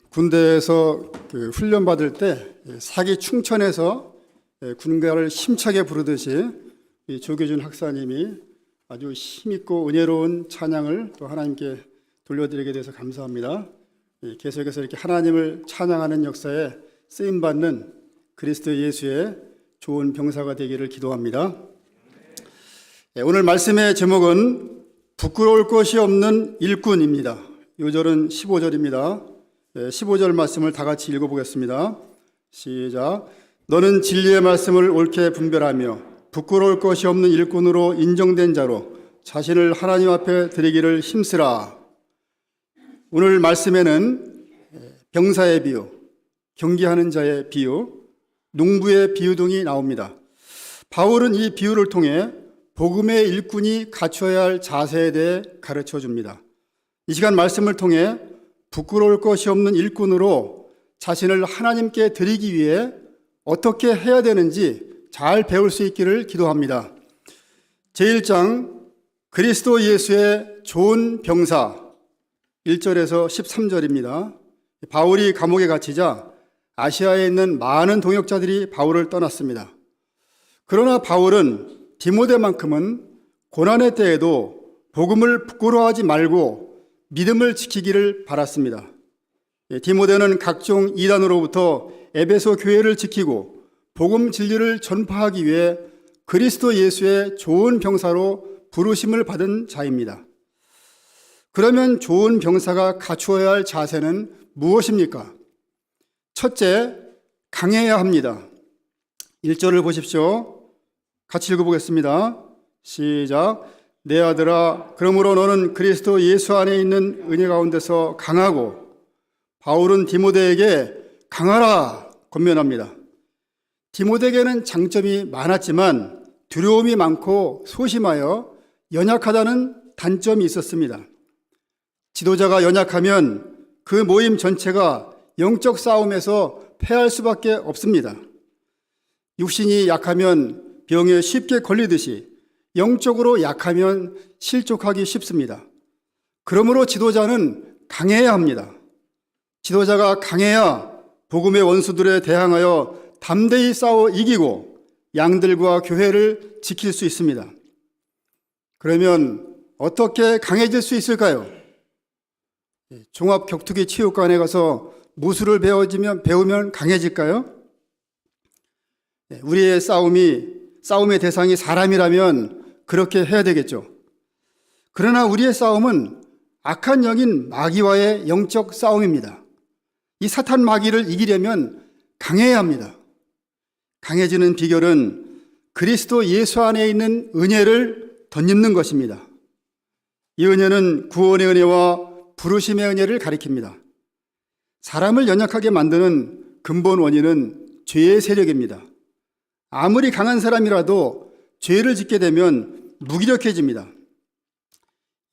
군대에서 훈련 받을 때 사기 충천에서 군가를 힘차게 부르듯이 이 조계준 학사님이 아주 힘있고 은혜로운 찬양을 또 하나님께 돌려드리게 돼서 감사합니다. 계속해서 이렇게 하나님을 찬양하는 역사에 쓰임받는 그리스도 예수의 좋은 병사가 되기를 기도합니다. 오늘 말씀의 제목은 부끄러울 것이 없는 일꾼입니다. 요절은 15절입니다. 15절 말씀을 다 같이 읽어보겠습니다. 시작. 너는 진리의 말씀을 옳게 분별하며 부끄러울 것이 없는 일꾼으로 인정된 자로 자신을 하나님 앞에 드리기를 힘쓰라. 오늘 말씀에는 병사의 비유, 경기하는 자의 비유, 농부의 비유 등이 나옵니다. 바울은 이 비유를 통해 복음의 일꾼이 갖춰야 할 자세에 대해 가르쳐 줍니다. 이 시간 말씀을 통해 부끄러울 것이 없는 일꾼으로 자신을 하나님께 드리기 위해 어떻게 해야 되는지 잘 배울 수 있기를 기도합니다. 제1장 그리스도 예수의 좋은 병사 1절에서 13절입니다. 바울이 감옥에 갇히자 아시아에 있는 많은 동역자들이 바울을 떠났습니다. 그러나 바울은 디모데만큼은 고난의 때에도 복음을 부끄러워하지 말고 믿음을 지키기를 바랐습니다. 디모데는 각종 이단으로부터 에베소 교회를 지키고 복음 진리를 전파하기 위해 그리스도 예수의 좋은 병사로 부르심을 받은 자입니다. 그러면 좋은 병사가 갖추어야 할 자세는 무엇입니까? 첫째, 강해야 합니다. 1절을 보십시오. 같이 읽어보겠습니다. 시작. 내 아들아, 그러므로 너는 그리스도 예수 안에 있는 은혜 가운데서 강하고, 바울은 디모데에게 강하라 권면합니다. 디모데에게는 장점이 많았지만 두려움이 많고 소심하여 연약하다는 단점이 있었습니다. 지도자가 연약하면 그 모임 전체가 영적 싸움에서 패할 수밖에 없습니다. 육신이 약하면 병에 쉽게 걸리듯이 영적으로 약하면 실족하기 쉽습니다. 그러므로 지도자는 강해야 합니다. 지도자가 강해야 복음의 원수들에 대항하여 담대히 싸워 이기고 양들과 교회를 지킬 수 있습니다. 그러면 어떻게 강해질 수 있을까요? 종합격투기 체육관에 가서 무술을 배우면 강해질까요? 우리의 싸움의 대상이 사람이라면 그렇게 해야 되겠죠. 그러나 우리의 싸움은 악한 영인 마귀와의 영적 싸움입니다. 이 사탄 마귀를 이기려면 강해야 합니다. 강해지는 비결은 그리스도 예수 안에 있는 은혜를 덧입는 것입니다. 이 은혜는 구원의 은혜와 부르심의 은혜를 가리킵니다. 사람을 연약하게 만드는 근본 원인은 죄의 세력입니다. 아무리 강한 사람이라도 죄를 짓게 되면 무기력해집니다.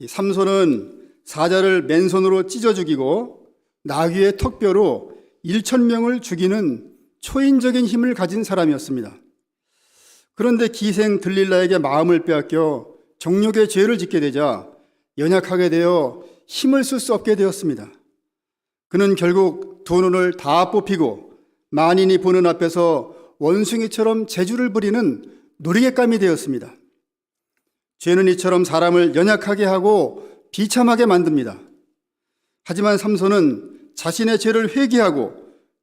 삼손은 사자를 맨손으로 찢어 죽이고 나귀의 턱뼈로 1,000명을 죽이는 초인적인 힘을 가진 사람이었습니다. 그런데 기생 들릴라에게 마음을 빼앗겨 정욕의 죄를 짓게 되자 연약하게 되어 힘을 쓸 수 없게 되었습니다. 그는 결국 두 눈을 다 뽑히고 만인이 보는 앞에서 원숭이처럼 재주를 부리는 놀이개감이 되었습니다. 죄는 이처럼 사람을 연약하게 하고 비참하게 만듭니다. 하지만 삼손은 자신의 죄를 회개하고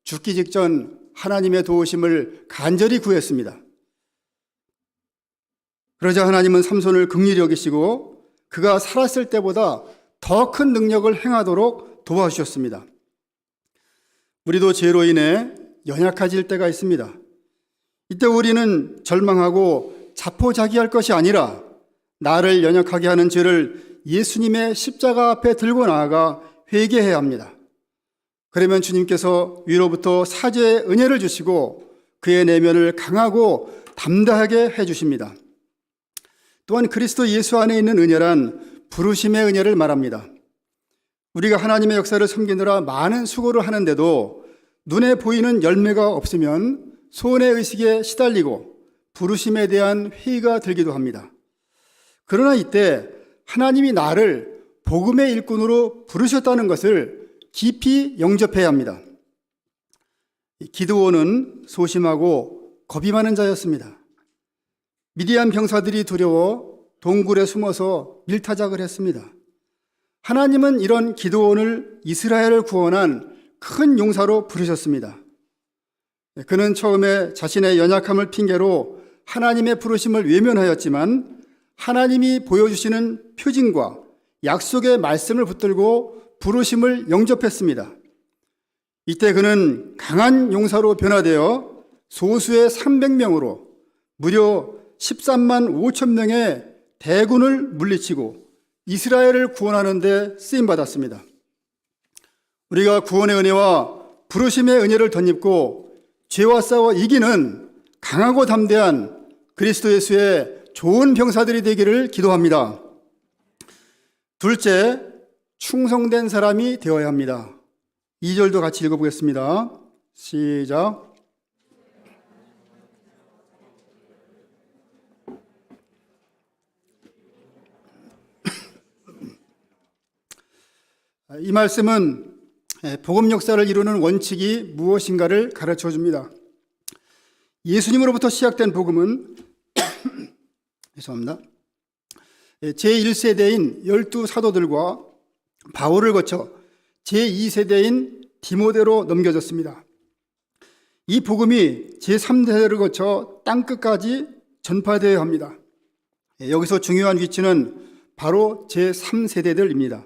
죽기 직전 하나님의 도우심을 간절히 구했습니다. 그러자 하나님은 삼손을 긍휼히 여기시고 그가 살았을 때보다 더 큰 능력을 행하도록 도와주셨습니다. 우리도 죄로 인해 연약해질 때가 있습니다. 이때 우리는 절망하고 자포자기할 것이 아니라 나를 연약하게 하는 죄를 예수님의 십자가 앞에 들고 나아가 회개해야 합니다. 그러면 주님께서 위로부터 사죄의 은혜를 주시고 그의 내면을 강하고 담대하게 해주십니다. 또한 그리스도 예수 안에 있는 은혜란 부르심의 은혜를 말합니다. 우리가 하나님의 역사를 섬기느라 많은 수고를 하는데도 눈에 보이는 열매가 없으면 소원의 의식에 시달리고 부르심에 대한 회의가 들기도 합니다. 그러나 이때 하나님이 나를 복음의 일꾼으로 부르셨다는 것을 깊이 영접해야 합니다. 기드온은 소심하고 겁이 많은 자였습니다. 미디안 병사들이 두려워 동굴에 숨어서 밀타작을 했습니다. 하나님은 이런 기드온을 이스라엘을 구원한 큰 용사로 부르셨습니다. 그는 처음에 자신의 연약함을 핑계로 하나님의 부르심을 외면하였지만 하나님이 보여주시는 표징과 약속의 말씀을 붙들고 부르심을 영접했습니다. 이때 그는 강한 용사로 변화되어 소수의 300명으로 무려 13만 5천 명의 대군을 물리치고 이스라엘을 구원하는 데 쓰임받았습니다. 우리가 구원의 은혜와 부르심의 은혜를 덧입고 죄와 싸워 이기는 강하고 담대한 그리스도 예수의 좋은 병사들이 되기를 기도합니다. 둘째, 충성된 사람이 되어야 합니다. 2절도 같이 읽어보겠습니다. 시작. 이 말씀은 복음 역사를 이루는 원칙이 무엇인가를 가르쳐 줍니다. 예수님으로부터 시작된 복음은 죄송합니다. 제1세대인 12사도들과 바울을 거쳐 제2세대인 디모데로 넘겨졌습니다. 이 복음이 제3세대를 거쳐 땅끝까지 전파되어야 합니다. 여기서 중요한 위치는 바로 제3세대들입니다.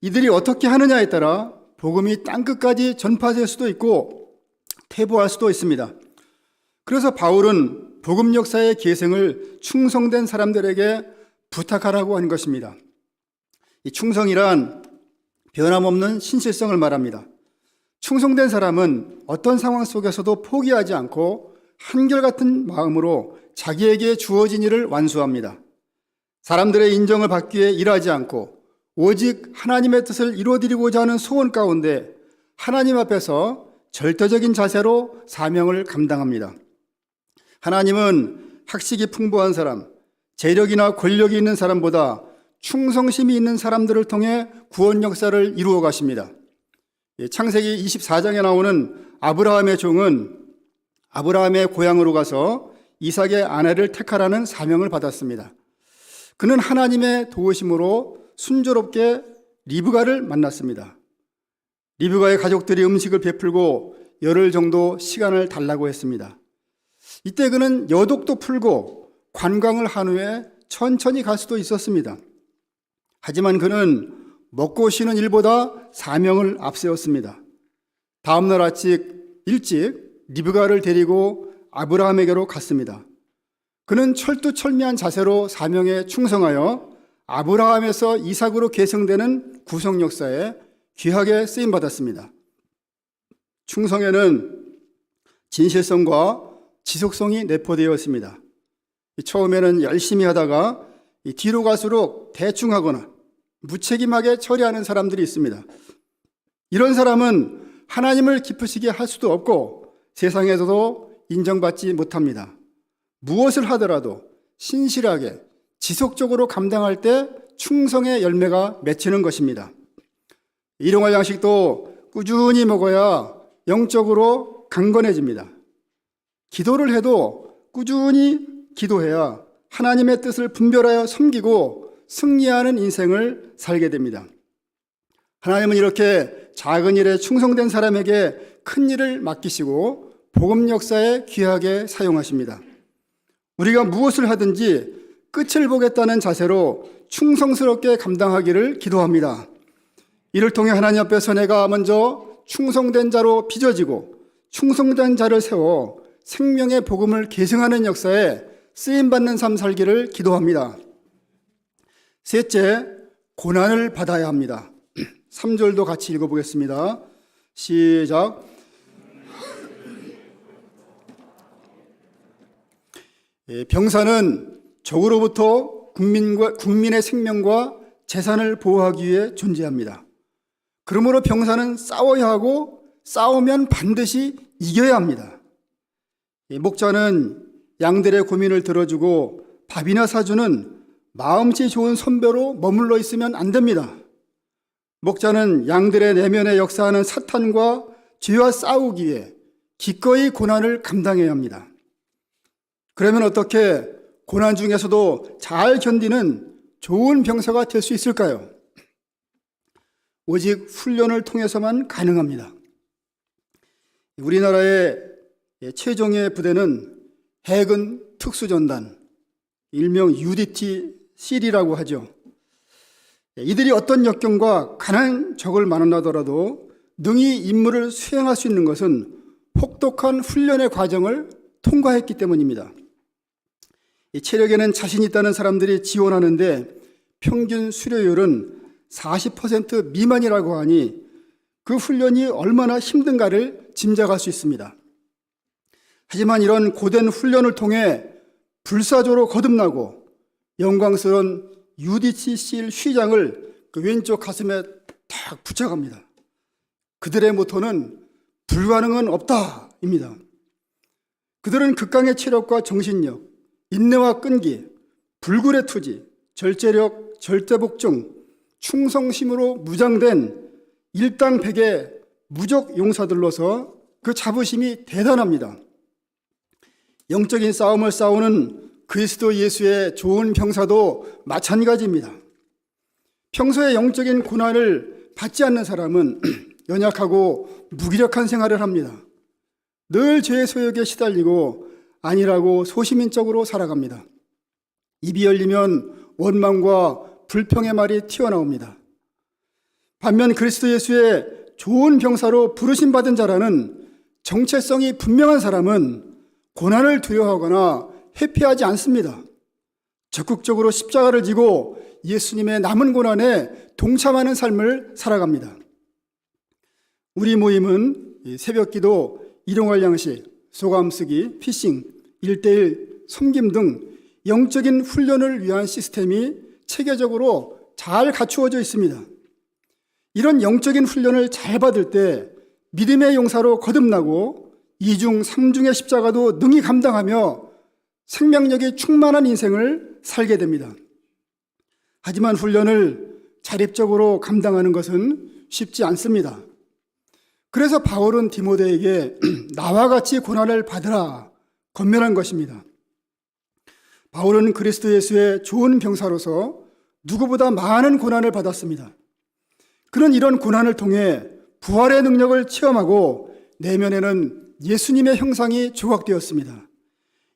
이들이 어떻게 하느냐에 따라 복음이 땅끝까지 전파될 수도 있고 퇴보할 수도 있습니다. 그래서 바울은 복음 역사의 계승을 충성된 사람들에게 부탁하라고 하는 것입니다. 이 충성이란 변함없는 신실성을 말합니다. 충성된 사람은 어떤 상황 속에서도 포기하지 않고 한결같은 마음으로 자기에게 주어진 일을 완수합니다. 사람들의 인정을 받기 위해 일하지 않고 오직 하나님의 뜻을 이루어드리고자 하는 소원 가운데 하나님 앞에서 절대적인 자세로 사명을 감당합니다. 하나님은 학식이 풍부한 사람, 재력이나 권력이 있는 사람보다 충성심이 있는 사람들을 통해 구원 역사를 이루어 가십니다. 창세기 24장에 나오는 아브라함의 종은 아브라함의 고향으로 가서 이삭의 아내를 택하라는 사명을 받았습니다. 그는 하나님의 도우심으로 순조롭게 리브가를 만났습니다. 리브가의 가족들이 음식을 베풀고 열흘 정도 시간을 달라고 했습니다. 이때 그는 여독도 풀고 관광을 한 후에 천천히 갈 수도 있었습니다. 하지만 그는 먹고 쉬는 일보다 사명을 앞세웠습니다. 다음날 아침 일찍 리브가를 데리고 아브라함에게로 갔습니다. 그는 철두철미한 자세로 사명에 충성하여 아브라함에서 이삭으로 계승되는 구속 역사에 귀하게 쓰임받았습니다. 충성에는 진실성과 지속성이 내포되어 있습니다. 처음에는 열심히 하다가 뒤로 갈수록 대충 하거나 무책임하게 처리하는 사람들이 있습니다. 이런 사람은 하나님을 기쁘시게 할 수도 없고 세상에서도 인정받지 못합니다. 무엇을 하더라도 신실하게 지속적으로 감당할 때 충성의 열매가 맺히는 것입니다. 일용할 양식도 꾸준히 먹어야 영적으로 강건해집니다. 기도를 해도 꾸준히 기도해야 하나님의 뜻을 분별하여 섬기고 승리하는 인생을 살게 됩니다. 하나님은 이렇게 작은 일에 충성된 사람에게 큰 일을 맡기시고 복음 역사에 귀하게 사용하십니다. 우리가 무엇을 하든지 끝을 보겠다는 자세로 충성스럽게 감당하기를 기도합니다. 이를 통해 하나님 앞에서 내가 먼저 충성된 자로 빚어지고 충성된 자를 세워 생명의 복음을 계승하는 역사에 쓰임받는 삶 살기를 기도합니다. 셋째, 고난을 받아야 합니다. 3절도 같이 읽어보겠습니다. 시작. 병사는 적으로부터 국민의 생명과 재산을 보호하기 위해 존재합니다. 그러므로 병사는 싸워야 하고 싸우면 반드시 이겨야 합니다. 목자는 양들의 고민을 들어주고 밥이나 사주는 마음씨 좋은 선배로 머물러 있으면 안 됩니다. 목자는 양들의 내면에 역사하는 사탄과 죄와 싸우기 위해 기꺼이 고난을 감당해야 합니다. 그러면 어떻게 고난 중에서도 잘 견디는 좋은 병사가 될 수 있을까요? 오직 훈련을 통해서만 가능합니다. 우리나라의 최종의 부대는 해군 특수전단, 일명 UDT-C라고 하죠. 이들이 어떤 역경과 가난 적을 만나더라도 능히 임무를 수행할 수 있는 것은 혹독한 훈련의 과정을 통과했기 때문입니다. 체력에는 자신 있다는 사람들이 지원하는데 평균 수료율은 40% 미만이라고 하니 그 훈련이 얼마나 힘든가를 짐작할 수 있습니다. 하지만 이런 고된 훈련을 통해 불사조로 거듭나고 영광스러운 UDT-C 휘장을 그 왼쪽 가슴에 탁 붙여갑니다. 그들의 모토는 불가능은 없다입니다. 그들은 극강의 체력과 정신력, 인내와 끈기, 불굴의 투지, 절제력, 절대복종, 충성심으로 무장된 일당백의 무적 용사들로서 그 자부심이 대단합니다. 영적인 싸움을 싸우는 그리스도 예수의 좋은 병사도 마찬가지입니다. 평소에 영적인 고난을 받지 않는 사람은 연약하고 무기력한 생활을 합니다. 늘 죄의 소욕에 시달리고 아니라고 소시민적으로 살아갑니다. 입이 열리면 원망과 불평의 말이 튀어나옵니다. 반면 그리스도 예수의 좋은 병사로 부르심받은 자라는 정체성이 분명한 사람은 고난을 두려워하거나 회피하지 않습니다. 적극적으로 십자가를 지고 예수님의 남은 고난에 동참하는 삶을 살아갑니다. 우리 모임은 새벽기도, 일용할 양식, 소감쓰기, 피싱, 1:1 섬김 등 영적인 훈련을 위한 시스템이 체계적으로 잘 갖추어져 있습니다. 이런 영적인 훈련을 잘 받을 때 믿음의 용사로 거듭나고 2중, 3중의 십자가도 능히 감당하며 생명력이 충만한 인생을 살게 됩니다. 하지만 훈련을 자립적으로 감당하는 것은 쉽지 않습니다. 그래서 바울은 디모데에게 나와 같이 고난을 받으라 권면한 것입니다. 바울은 그리스도 예수의 좋은 병사로서 누구보다 많은 고난을 받았습니다. 그는 이런 고난을 통해 부활의 능력을 체험하고 내면에는 예수님의 형상이 조각되었습니다.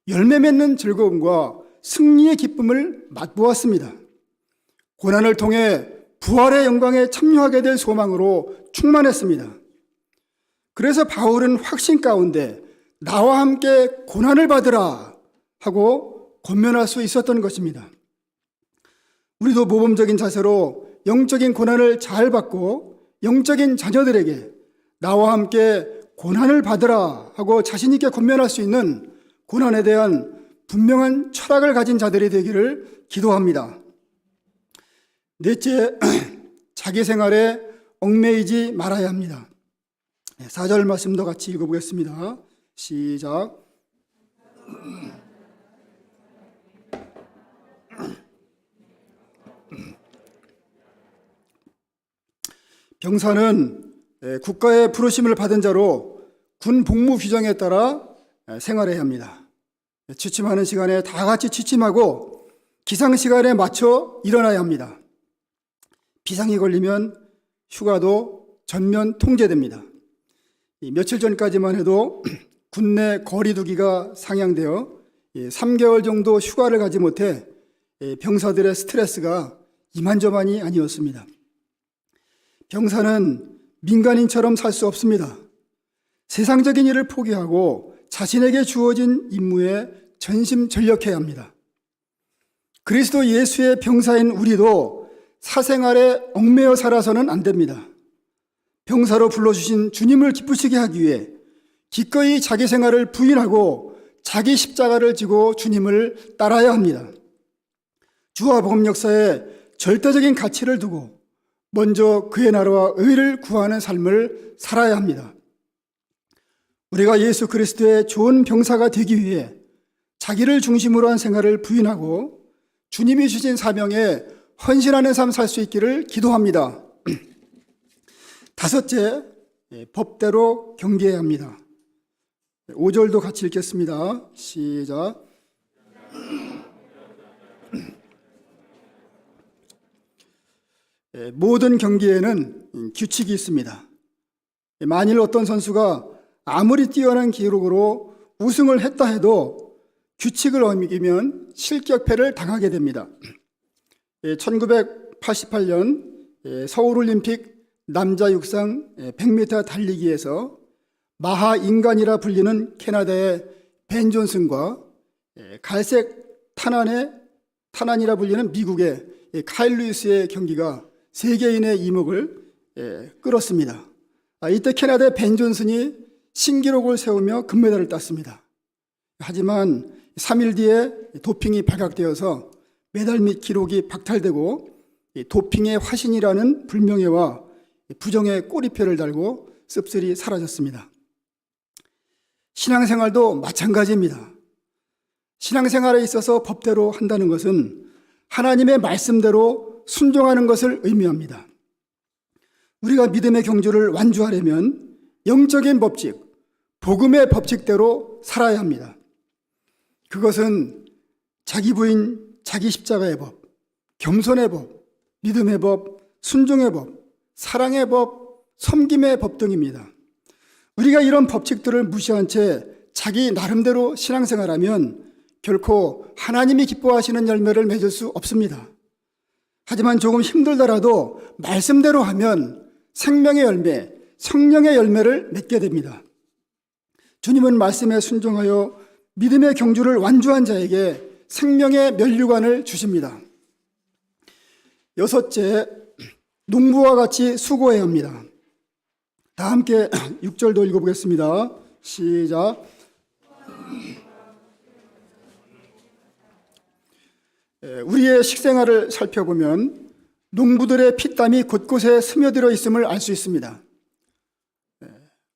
열매 맺는 즐거움과 승리의 기쁨을 맛보았습니다. 고난을 통해 부활의 영광에 참여하게 될 소망으로 충만했습니다. 그래서 바울은 확신 가운데 나와 함께 고난을 받으라 하고 권면할 수 있었던 것입니다. 우리도 모범적인 자세로 영적인 고난을 잘 받고 영적인 자녀들에게 나와 함께 고난을 받으라 하고 자신 있게 권면할 수 있는 고난에 대한 분명한 철학을 가진 자들이 되기를 기도합니다. 넷째, 자기 생활에 얽매이지 말아야 합니다. 4절 말씀도 같이 읽어보겠습니다. 시작. 병사는 국가의 부르심을 받은 자로 군 복무 규정에 따라 생활해야 합니다. 취침하는 시간에 다 같이 취침하고 기상 시간에 맞춰 일어나야 합니다. 비상이 걸리면 휴가도 전면 통제됩니다. 며칠 전까지만 해도 군내 거리두기가 상향되어 3개월 정도 휴가를 가지 못해 병사들의 스트레스가 이만저만이 아니었습니다. 병사는 민간인처럼 살 수 없습니다. 세상적인 일을 포기하고 자신에게 주어진 임무에 전심전력해야 합니다. 그리스도 예수의 병사인 우리도 사생활에 얽매여 살아서는 안 됩니다. 병사로 불러주신 주님을 기쁘시게 하기 위해 기꺼이 자기 생활을 부인하고 자기 십자가를 지고 주님을 따라야 합니다. 주와 복음 역사에 절대적인 가치를 두고 먼저 그의 나라와 의를 구하는 삶을 살아야 합니다. 우리가 예수 그리스도의 좋은 병사가 되기 위해 자기를 중심으로 한 생활을 부인하고 주님이 주신 사명에 헌신하는 삶 살 수 있기를 기도합니다. 다섯째, 법대로 경계해야 합니다. 5절도 같이 읽겠습니다. 시작. 모든 경기에는 규칙이 있습니다. 만일 어떤 선수가 아무리 뛰어난 기록으로 우승을 했다 해도 규칙을 어기면 실격패를 당하게 됩니다. 1988년 서울올림픽 남자 육상 100m 달리기에서 마하 인간이라 불리는 캐나다의 벤 존슨과 갈색 탄환이라 불리는 미국의 카일 루이스의 경기가 세계인의 이목을 끌었습니다. 이때 캐나다의 벤 존슨이 신기록을 세우며 금메달을 땄습니다. 하지만 3일 뒤에 도핑이 발각되어서 메달 및 기록이 박탈되고 도핑의 화신이라는 불명예와 부정의 꼬리표를 달고 씁쓸히 사라졌습니다. 신앙생활도 마찬가지입니다. 신앙생활에 있어서 법대로 한다는 것은 하나님의 말씀대로 순종하는 것을 의미합니다. 우리가 믿음의 경주를 완주하려면 영적인 법칙, 복음의 법칙대로 살아야 합니다. 그것은 자기 부인, 자기 십자가의 법, 겸손의 법, 믿음의 법, 순종의 법, 사랑의 법, 섬김의 법 등입니다. 우리가 이런 법칙들을 무시한 채 자기 나름대로 신앙생활하면 결코 하나님이 기뻐하시는 열매를 맺을 수 없습니다. 하지만 조금 힘들더라도 말씀대로 하면 생명의 열매, 성령의 열매를 맺게 됩니다. 주님은 말씀에 순종하여 믿음의 경주를 완주한 자에게 생명의 면류관을 주십니다. 여섯째, 농부와 같이 수고해야 합니다. 다 함께 6절도 읽어보겠습니다. 시작. 우리의 식생활을 살펴보면 농부들의 피땀이 곳곳에 스며들어 있음을 알 수 있습니다.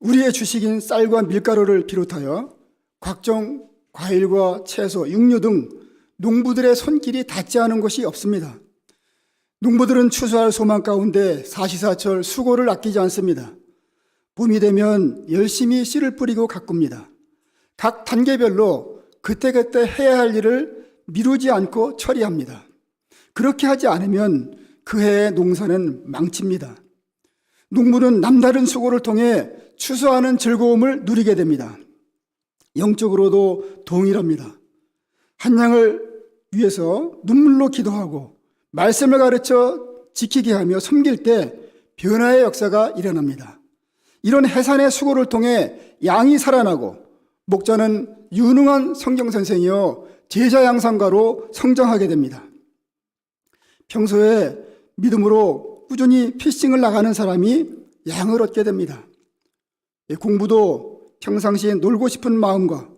우리의 주식인 쌀과 밀가루를 비롯하여 각종 과일과 채소, 육류 등 농부들의 손길이 닿지 않은 곳이 없습니다. 농부들은 추수할 소망 가운데 사시사철 수고를 아끼지 않습니다. 봄이 되면 열심히 씨를 뿌리고 가꿉니다. 각 단계별로 그때그때 해야 할 일을 미루지 않고 처리합니다. 그렇게 하지 않으면 그 해의 농사는 망칩니다. 농부는 남다른 수고를 통해 추수하는 즐거움을 누리게 됩니다. 영적으로도 동일합니다. 한 양을 위해서 눈물로 기도하고 말씀을 가르쳐 지키게 하며 섬길 때 변화의 역사가 일어납니다. 이런 해산의 수고를 통해 양이 살아나고 목자는 유능한 성경선생이요 제자 양상가로 성장하게 됩니다. 평소에 믿음으로 꾸준히 피싱을 나가는 사람이 양을 얻게 됩니다. 공부도 평상시에 놀고 싶은 마음과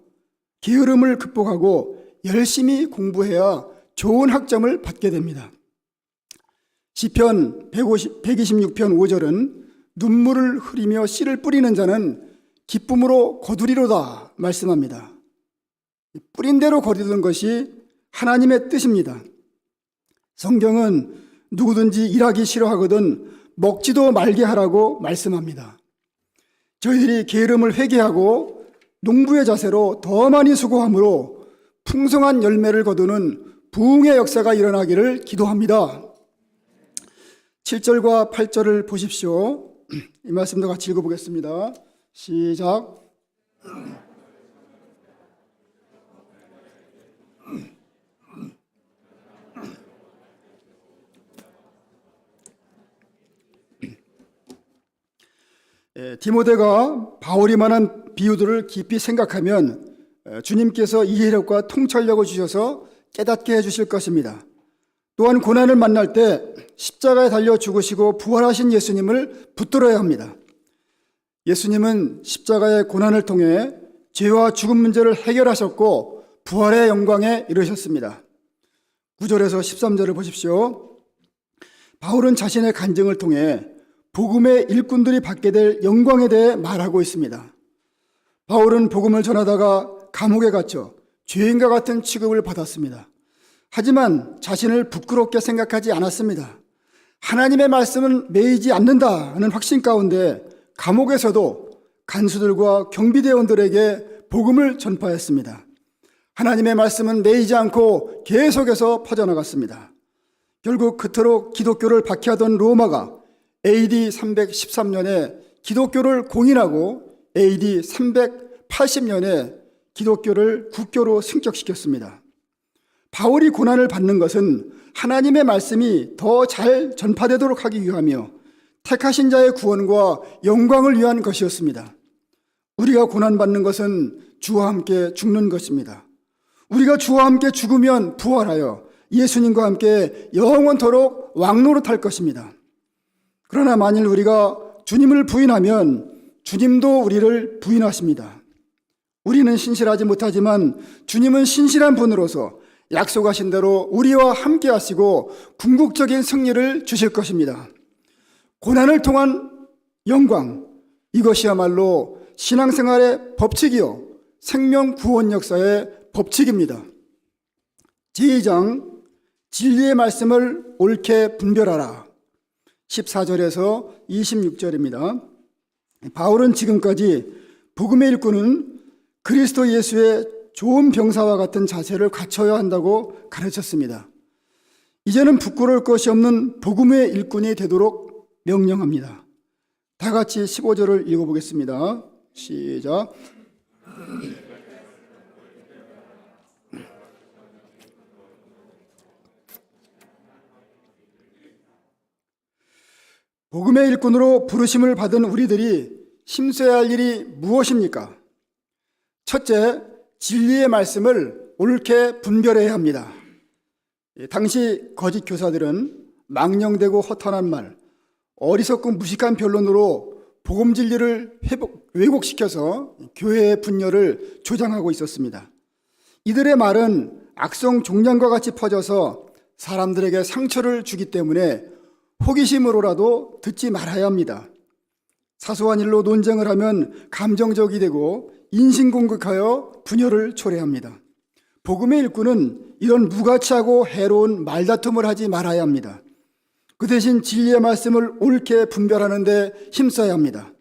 게으름을 극복하고 열심히 공부해야 좋은 학점을 받게 됩니다. 시편 126편 5절은 눈물을 흘리며 씨를 뿌리는 자는 기쁨으로 거두리로다 말씀합니다. 뿌린 대로 거두는 것이 하나님의 뜻입니다. 성경은 누구든지 일하기 싫어하거든 먹지도 말게 하라고 말씀합니다. 저희들이 게으름을 회개하고 농부의 자세로 더 많이 수고함으로 풍성한 열매를 거두는 부흥의 역사가 일어나기를 기도합니다. 7절과 8절을 보십시오. 이 말씀도 같이 읽어보겠습니다. 시작. 디모데가 바울이 말한 비유들을 깊이 생각하면 주님께서 이해력과 통찰력을 주셔서 깨닫게 해주실 것입니다. 또한 고난을 만날 때 십자가에 달려 죽으시고 부활하신 예수님을 붙들어야 합니다. 예수님은 십자가의 고난을 통해 죄와 죽음 문제를 해결하셨고 부활의 영광에 이르셨습니다. 9절에서 13절을 보십시오. 바울은 자신의 간증을 통해 복음의 일꾼들이 받게 될 영광에 대해 말하고 있습니다. 바울은 복음을 전하다가 감옥에 갇혀 죄인과 같은 취급을 받았습니다. 하지만 자신을 부끄럽게 생각하지 않았습니다. 하나님의 말씀은 매이지 않는다 하는 확신 가운데 감옥에서도 간수들과 경비대원들에게 복음을 전파했습니다. 하나님의 말씀은 매이지 않고 계속해서 퍼져나갔습니다. 결국 그토록 기독교를 박해하던 로마가 AD 313년에 기독교를 공인하고 AD 380년에 기독교를 국교로 승격시켰습니다. 바울이 고난을 받는 것은 하나님의 말씀이 더 잘 전파되도록 하기 위하며 택하신 자의 구원과 영광을 위한 것이었습니다. 우리가 고난받는 것은 주와 함께 죽는 것입니다. 우리가 주와 함께 죽으면 부활하여 예수님과 함께 영원토록 왕노릇할 것입니다. 그러나 만일 우리가 주님을 부인하면 주님도 우리를 부인하십니다. 우리는 신실하지 못하지만 주님은 신실한 분으로서 약속하신 대로 우리와 함께 하시고 궁극적인 승리를 주실 것입니다. 고난을 통한 영광, 이것이야말로 신앙생활의 법칙이요 생명 구원 역사의 법칙입니다. 제2장 진리의 말씀을 옳게 분별하라. 14절에서 26절입니다. 바울은 지금까지 복음의 일꾼은 그리스도 예수의 좋은 병사와 같은 자세를 갖춰야 한다고 가르쳤습니다. 이제는 부끄러울 것이 없는 복음의 일꾼이 되도록 명령합니다. 다 같이 15절을 읽어보겠습니다. 시작. 복음의 일꾼으로 부르심을 받은 우리들이 힘써야 할 일이 무엇입니까? 첫째, 진리의 말씀을 옳게 분별해야 합니다. 당시 거짓 교사들은 망령되고 허탄한 말, 어리석고 무식한 변론으로 복음 진리를 왜곡시켜서 교회의 분열을 조장하고 있었습니다. 이들의 말은 악성 종양과 같이 퍼져서 사람들에게 상처를 주기 때문에 호기심으로라도 듣지 말아야 합니다. 사소한 일로 논쟁을 하면 감정적이 되고 인신공격하여 분열을 초래합니다. 복음의 일꾼은 이런 무가치하고 해로운 말다툼을 하지 말아야 합니다. 그 대신 진리의 말씀을 옳게 분별하는 데 힘써야 합니다.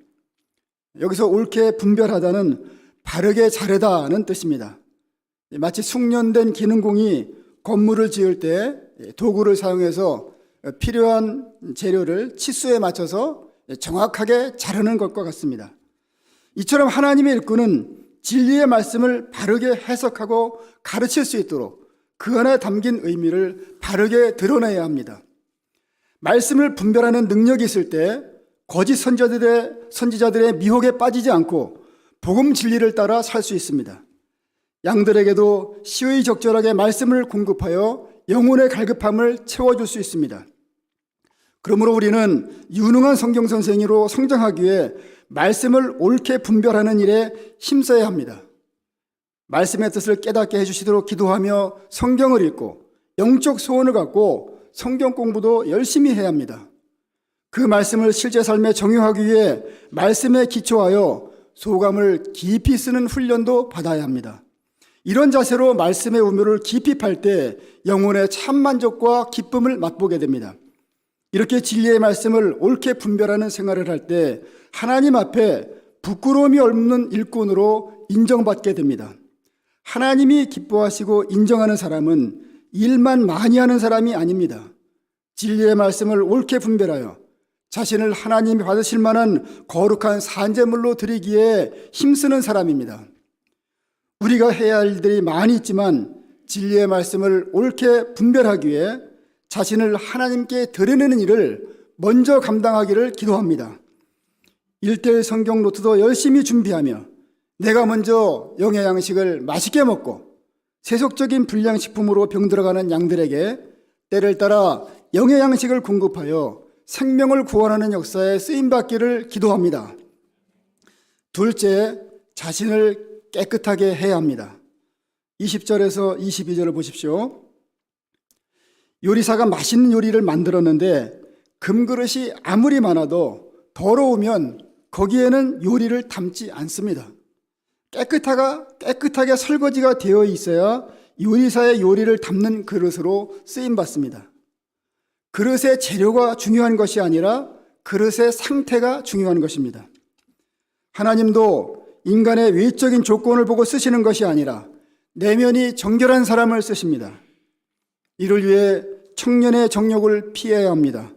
여기서 옳게 분별하다는 바르게 자르다는 뜻입니다. 마치 숙련된 기능공이 건물을 지을 때 도구를 사용해서 필요한 재료를 치수에 맞춰서 정확하게 자르는 것과 같습니다. 이처럼 하나님의 일꾼은 진리의 말씀을 바르게 해석하고 가르칠 수 있도록 그 안에 담긴 의미를 바르게 드러내야 합니다. 말씀을 분별하는 능력이 있을 때 거짓 선지자들의 미혹에 빠지지 않고 복음 진리를 따라 살 수 있습니다. 양들에게도 시의적절하게 말씀을 공급하여 영혼의 갈급함을 채워줄 수 있습니다. 그러므로 우리는 유능한 성경 선생으로 성장하기 위해 말씀을 옳게 분별하는 일에 힘써야 합니다. 말씀의 뜻을 깨닫게 해주시도록 기도하며 성경을 읽고 영적 소원을 갖고 성경 공부도 열심히 해야 합니다. 그 말씀을 실제 삶에 적용하기 위해 말씀에 기초하여 소감을 깊이 쓰는 훈련도 받아야 합니다. 이런 자세로 말씀의 우묘를 깊이 팔 때 영혼의 참 만족과 기쁨을 맛보게 됩니다. 이렇게 진리의 말씀을 옳게 분별하는 생활을 할 때 하나님 앞에 부끄러움이 없는 일꾼으로 인정받게 됩니다. 하나님이 기뻐하시고 인정하는 사람은 일만 많이 하는 사람이 아닙니다. 진리의 말씀을 옳게 분별하여 자신을 하나님이 받으실 만한 거룩한 산제물로 드리기에 힘쓰는 사람입니다. 우리가 해야 할 일들이 많이 있지만 진리의 말씀을 옳게 분별하기 위해 자신을 하나님께 드러내는 일을 먼저 감당하기를 기도합니다. 1:1 성경 노트도 열심히 준비하며 내가 먼저 영의 양식을 맛있게 먹고 세속적인 불량식품으로 병들어가는 양들에게 때를 따라 영의 양식을 공급하여 생명을 구원하는 역사에 쓰임받기를 기도합니다. 둘째, 자신을 깨끗하게 해야 합니다. 20절에서 22절을 보십시오. 요리사가 맛있는 요리를 만들었는데 금그릇이 아무리 많아도 더러우면 거기에는 요리를 담지 않습니다. 깨끗하게 설거지가 되어 있어야 요리사의 요리를 담는 그릇으로 쓰임받습니다. 그릇의 재료가 중요한 것이 아니라 그릇의 상태가 중요한 것입니다. 하나님도 인간의 외적인 조건을 보고 쓰시는 것이 아니라 내면이 정결한 사람을 쓰십니다. 이를 위해 청년의 정욕을 피해야 합니다.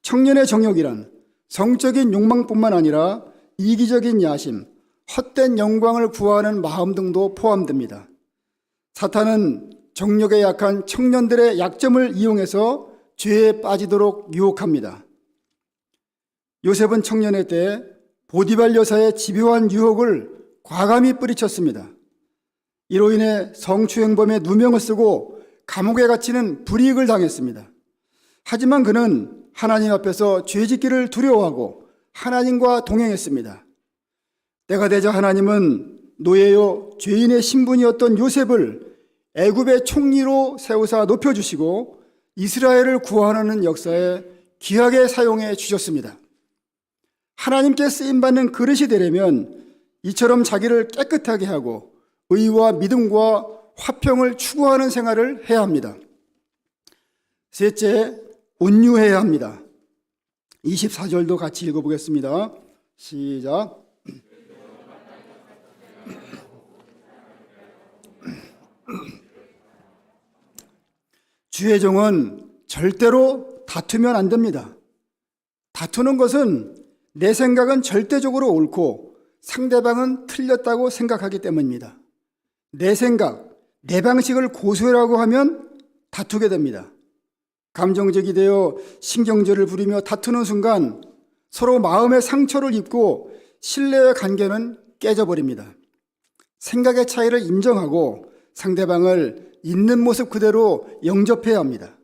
청년의 정욕이란 성적인 욕망뿐만 아니라 이기적인 야심, 헛된 영광을 구하는 마음 등도 포함됩니다. 사탄은 정욕에 약한 청년들의 약점을 이용해서 죄에 빠지도록 유혹합니다. 요셉은 청년의 때 보디발 여사의 집요한 유혹을 과감히 뿌리쳤습니다. 이로 인해 성추행범의 누명을 쓰고 감옥에 갇히는 불이익을 당했습니다. 하지만 그는 하나님 앞에서 죄짓기를 두려워하고 하나님과 동행했습니다. 때가 되자 하나님은 노예요 죄인의 신분이었던 요셉을 애굽의 총리로 세우사 높여주시고 이스라엘을 구원하는 역사에 귀하게 사용해 주셨습니다. 하나님께 쓰임받는 그릇이 되려면 이처럼 자기를 깨끗하게 하고 의와 믿음과 화평을 추구하는 생활을 해야 합니다. 셋째, 온유해야 합니다. 24절도 같이 읽어보겠습니다. 시작. 주의 종은 절대로 다투면 안 됩니다. 다투는 것은 내 생각은 절대적으로 옳고 상대방은 틀렸다고 생각하기 때문입니다. 내 생각, 내 방식을 고수하라고 하면 다투게 됩니다. 감정적이 되어 신경절을 부리며 다투는 순간 서로 마음의 상처를 입고 신뢰의 관계는 깨져버립니다. 생각의 차이를 인정하고 상대방을 있는 모습 그대로 영접해야 합니다.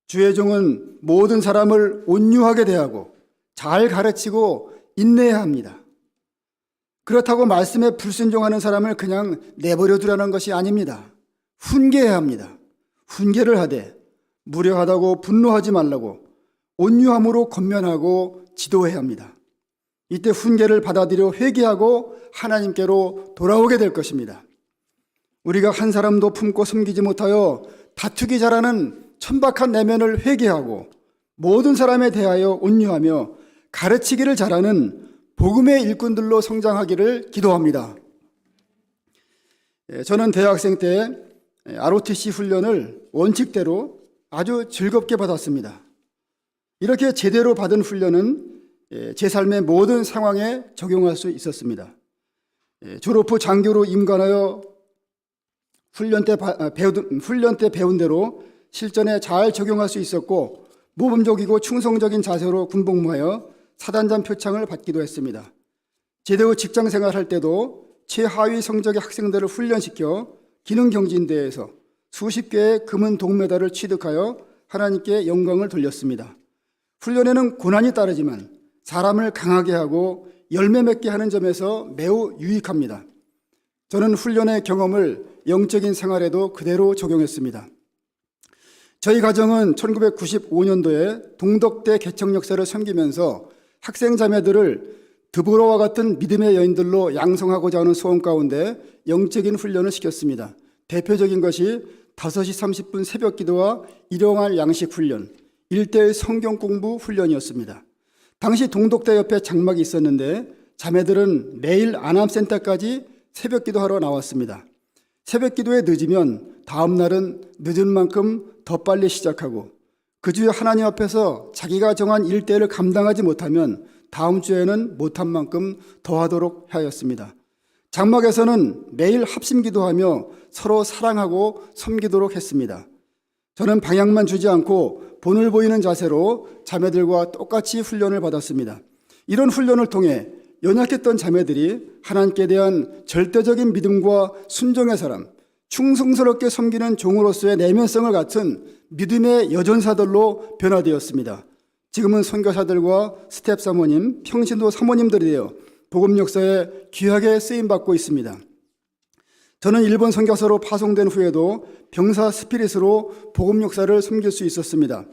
주의 종은 모든 사람을 온유하게 대하고 잘 가르치고 인내해야 합니다. 그렇다고 말씀에 불순종하는 사람을 그냥 내버려 두라는 것이 아닙니다. 훈계해야 합니다. 훈계를 하되 무례하다고 분노하지 말라고 온유함으로 권면하고 지도해야 합니다. 이때 훈계를 받아들여 회개하고 하나님께로 돌아오게 될 것입니다. 우리가 한 사람도 품고 숨기지 못하여 다투기 잘하는 천박한 내면을 회개하고 모든 사람에 대하여 온유하며 가르치기를 잘하는 복음의 일꾼들로 성장하기를 기도합니다. 저는 대학생 때 ROTC 훈련을 원칙대로 아주 즐겁게 받았습니다. 이렇게 제대로 받은 훈련은 제 삶의 모든 상황에 적용할 수 있었습니다. 졸업 후 장교로 임관하여 훈련 때 배운 대로 실전에 잘 적용할 수 있었고 모범적이고 충성적인 자세로 군복무하여 사단장 표창을 받기도 했습니다. 제대 후 직장 생활할 때도 최하위 성적의 학생들을 훈련시켜 기능경진대회에서 수십 개의 금은 동메달을 취득하여 하나님께 영광을 돌렸습니다. 훈련에는 고난이 따르지만 사람을 강하게 하고 열매 맺게 하는 점에서 매우 유익합니다. 저는 훈련의 경험을 영적인 생활에도 그대로 적용했습니다. 저희 가정은 1995년도에 동덕대 개척 역사를 섬기면서 학생 자매들을 드보라와 같은 믿음의 여인들로 양성하고자 하는 소원 가운데 영적인 훈련을 시켰습니다. 대표적인 것이 5시 30분 새벽 기도와 일용할 양식 훈련, 1:1 성경 공부 훈련이었습니다. 당시 동덕대 옆에 장막이 있었는데 자매들은 매일 안암센터까지 새벽 기도하러 나왔습니다. 새벽 기도에 늦으면 다음 날은 늦은 만큼 더 빨리 시작하고 그 주에 하나님 앞에서 자기가 정한 일대를 감당하지 못하면 다음 주에는 못한 만큼 더 하도록 하였습니다. 장막에서는 매일 합심 기도하며 서로 사랑하고 섬기도록 했습니다. 저는 방향만 주지 않고 본을 보이는 자세로 자매들과 똑같이 훈련을 받았습니다. 이런 훈련을 통해 연약했던 자매들이 하나님께 대한 절대적인 믿음과 순종의 사람, 충성스럽게 섬기는 종으로서의 내면성을 갖춘 믿음의 여전사들로 변화되었습니다. 지금은 선교사들과 스텝 사모님, 평신도 사모님들이 되어 복음 역사에 귀하게 쓰임받고 있습니다. 저는 일본 선교사로 파송된 후에도 병사 스피릿으로 복음 역사를 섬길 수 있었습니다.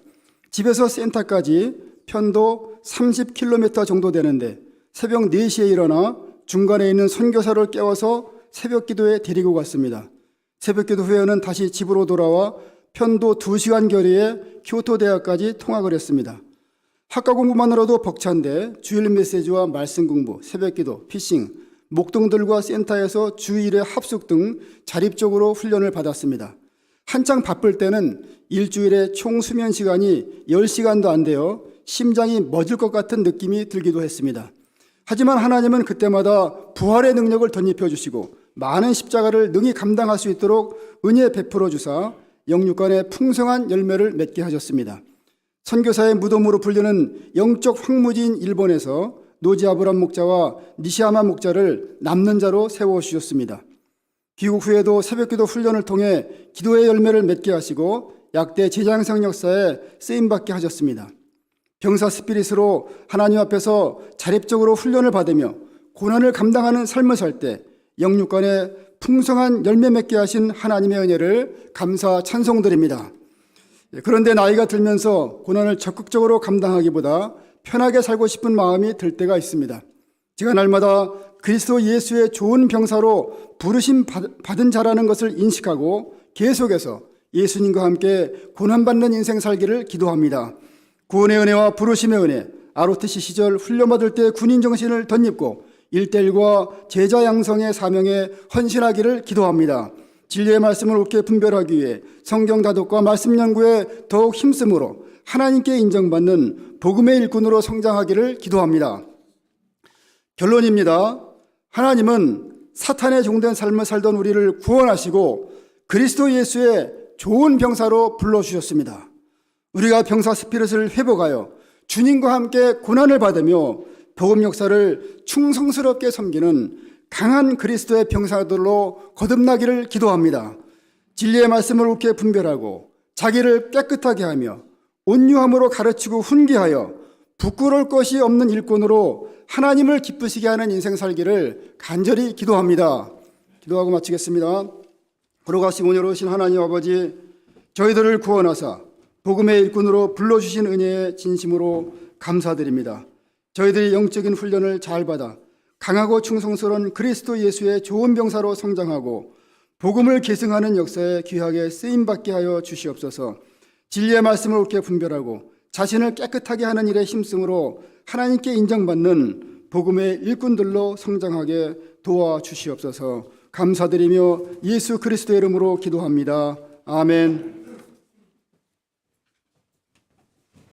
집에서 센터까지 편도 30km 정도 되는데 새벽 4시에 일어나 중간에 있는 선교사를 깨워서 새벽 기도에 데리고 갔습니다. 새벽 기도 후에는 다시 집으로 돌아와 편도 2시간 거리의 교토 대학까지 통학을 했습니다. 학과 공부만으로도 벅찬데 주일 메시지와 말씀 공부, 새벽기도, 피싱, 목동들과 센터에서 주 1회 합숙 등 자립적으로 훈련을 받았습니다. 한창 바쁠 때는 일주일에 총 수면 시간이 10시간도 안 되어 심장이 멎을 것 같은 느낌이 들기도 했습니다. 하지만 하나님은 그때마다 부활의 능력을 덧입혀 주시고 많은 십자가를 능히 감당할 수 있도록 은혜 베풀어 주사 영육간의 풍성한 열매를 맺게 하셨습니다. 선교사의 무덤으로 불리는 영적 황무지인 일본에서 노지 아브람 목자와 니시야마 목자를 남는 자로 세워주셨습니다. 귀국 후에도 새벽기도 훈련을 통해 기도의 열매를 맺게 하시고 약대 제장성 역사에 쓰임받게 하셨습니다. 병사 스피릿으로 하나님 앞에서 자립적으로 훈련을 받으며 고난을 감당하는 삶을 살 때 영육간에 풍성한 열매 맺게 하신 하나님의 은혜를 감사 찬송드립니다. 그런데 나이가 들면서 고난을 적극적으로 감당하기보다 편하게 살고 싶은 마음이 들 때가 있습니다. 제가 날마다 그리스도 예수의 좋은 병사로 부르심 받은 자라는 것을 인식하고 계속해서 예수님과 함께 고난받는 인생 살기를 기도합니다. 구원의 은혜와 부르심의 은혜, ROTC 시절 훈련받을 때 군인 정신을 덧입고 1:1과 제자 양성의 사명에 헌신하기를 기도합니다. 진리의 말씀을 옳게 분별하기 위해 성경 다독과 말씀 연구에 더욱 힘쓰므로 하나님께 인정받는 복음의 일꾼으로 성장하기를 기도합니다. 결론입니다. 하나님은 사탄의 종된 삶을 살던 우리를 구원하시고 그리스도 예수의 좋은 병사로 불러주셨습니다. 우리가 병사 스피릿을 회복하여 주님과 함께 고난을 받으며 복음 역사를 충성스럽게 섬기는 강한 그리스도의 병사들로 거듭나기를 기도합니다. 진리의 말씀을 옳게 분별하고 자기를 깨끗하게 하며 온유함으로 가르치고 훈계하여 부끄러울 것이 없는 일꾼으로 하나님을 기쁘시게 하는 인생 살기를 간절히 기도합니다. 기도하고 마치겠습니다. 걸어가시고 온유로우신 하나님 아버지, 저희들을 구원하사 복음의 일꾼으로 불러주신 은혜에 진심으로 감사드립니다. 저희들이 영적인 훈련을 잘 받아 강하고 충성스러운 그리스도 예수의 좋은 병사로 성장하고 복음을 계승하는 역사에 귀하게 쓰임받게 하여 주시옵소서. 진리의 말씀을 옳게 분별하고 자신을 깨끗하게 하는 일에 힘쓰므로 하나님께 인정받는 복음의 일꾼들로 성장하게 도와주시옵소서. 감사드리며 예수 그리스도의 이름으로 기도합니다. 아멘.